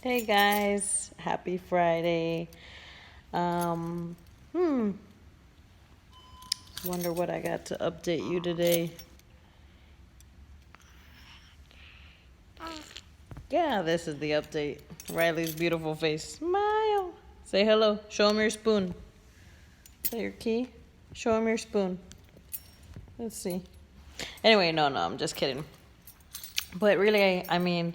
Hey guys, happy Friday. Um, hmm, wonder what I got to update you today. Yeah, this is the update. Riley's beautiful face. Smile. Say hello. Show him your spoon. Is that your key? Show him your spoon. Let's see. Anyway, no, I'm just kidding. But really, I mean,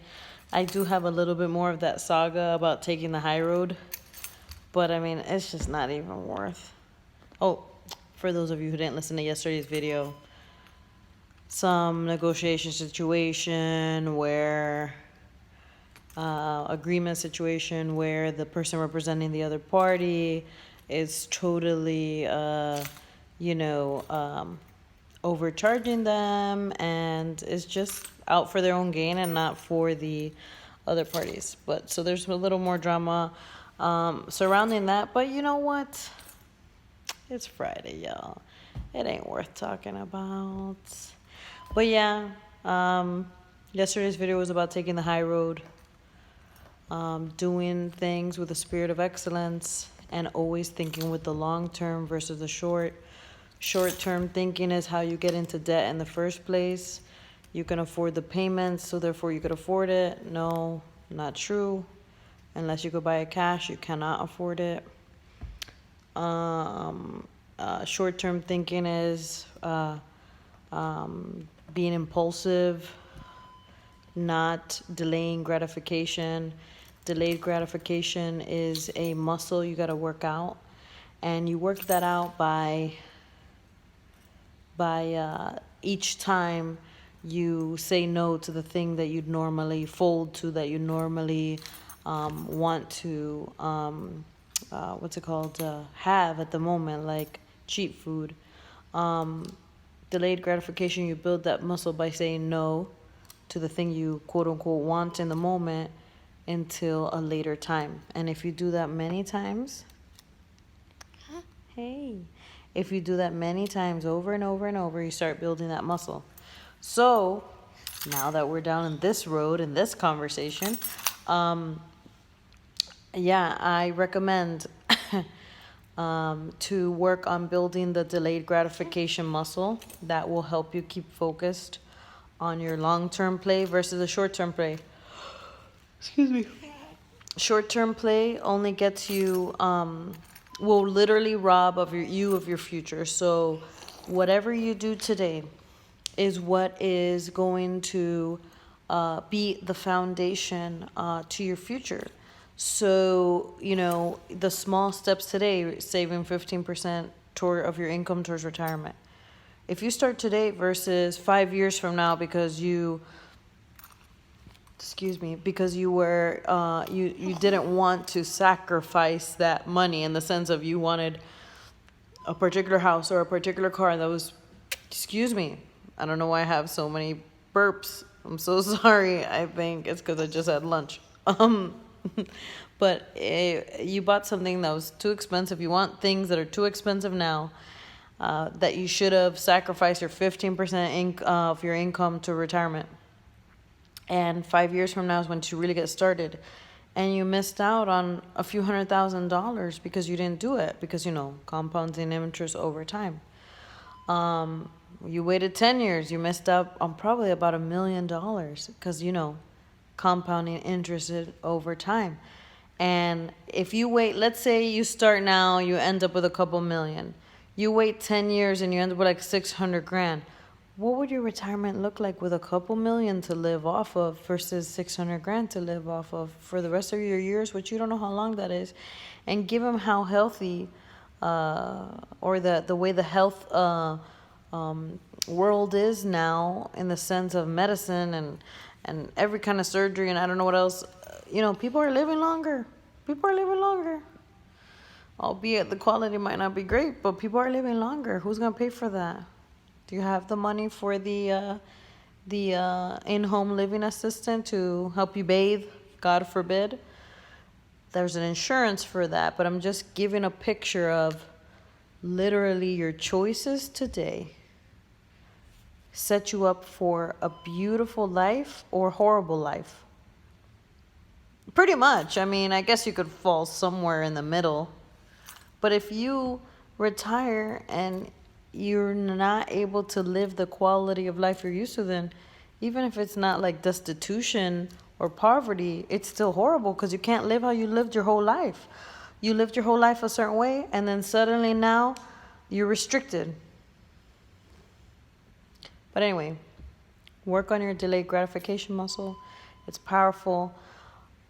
I do have a little bit more of that saga about taking the high road. But I mean, it's just not even worth. Oh, for those of you who didn't listen to yesterday's video, some negotiation situation where agreement situation where the person representing the other party is totally you know overcharging them and is just out for their own gain and not for the other parties. But so there's a little more drama surrounding that, but you know what, it's Friday, y'all. It ain't worth talking about. But yeah, yesterday's video was about taking the high road, doing things with a spirit of excellence, and always thinking with the long term versus the short. Short term thinking is how you get into debt in the first place. You can afford the payments, so therefore you could afford it. No, not true. Unless you could buy it cash, you cannot afford it. Short term thinking is being impulsive, not delaying gratification. Delayed gratification is a muscle you got to work out, and you work that out by each time you say no to the thing that you'd normally fold to, that you normally want to what's it called, have at the moment, like cheap food. Delayed gratification, you build that muscle by saying no to the thing you quote unquote want in the moment until a later time. And if you do that many times, hey, if you do that many times over and over and over, you start building that muscle. So now that we're down in this road in this conversation, yeah, I recommend to work on building the delayed gratification muscle. That will help you keep focused on your long-term play versus the short-term play. Excuse me. Short-term play only gets you, will literally rob of your future. So whatever you do today is what is going to be the foundation to your future. So, the small steps today, saving 15% of your income towards retirement. If you start today versus 5 years from now, because you were you didn't want to sacrifice that money, in the sense of you wanted a particular house or a particular car that was, excuse me, I don't know why I have so many burps. I'm so sorry. I think it's because I just had lunch. But you bought something that was too expensive. You want things that are too expensive now, that you should have sacrificed your 15% of your income to retirement. And 5 years from now is when you really get started. And you missed out on a few $100,000 because you didn't do it, because, compounding interest over time. You waited 10 years, you missed out on probably about $1 million because, compounding interest over time. And if you wait, let's say you start now, you end up with a couple million. You wait 10 years and you end up with like 600 grand. What would your retirement look like with a couple million to live off of versus 600 grand to live off of for the rest of your years, which you don't know how long that is? And given how healthy, or the way the health world is now, in the sense of medicine and every kind of surgery, and I don't know what else, people are living longer. People are living longer. Albeit the quality might not be great, but people are living longer. Who's going to pay for that? Do you have the money for the in-home living assistant to help you bathe? God forbid. There's an insurance for that, but I'm just giving a picture of literally your choices today set you up for a beautiful life or horrible life. Pretty much. I mean, I guess you could fall somewhere in the middle. But if you retire and you're not able to live the quality of life you're used to, then even if it's not like destitution or poverty, it's still horrible because you can't live how you lived your whole life. You lived your whole life a certain way, and then suddenly now you're restricted. But anyway, work on your delayed gratification muscle. It's powerful.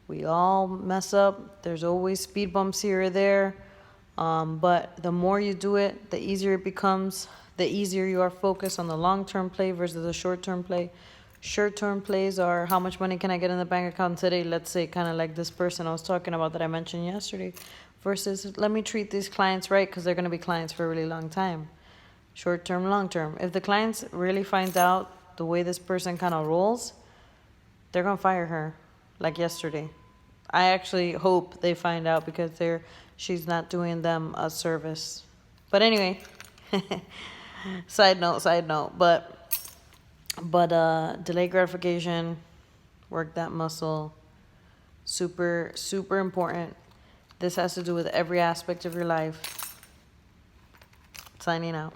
We all mess up. There's always speed bumps here or there. But the more you do it, the easier it becomes. The easier you are focused on the long-term play versus the short-term play. Short-term plays are how much money can I get in the bank account today? Let's say kind of like this person I was talking about that I mentioned yesterday. Versus let me treat these clients right because they're going to be clients for a really long time. Short-term, long-term. If the clients really find out the way this person kind of rolls, they're going to fire her like yesterday. I actually hope they find out because she's not doing them a service. But anyway, side note, but delayed gratification, work that muscle, super, super important. This has to do with every aspect of your life. Signing out.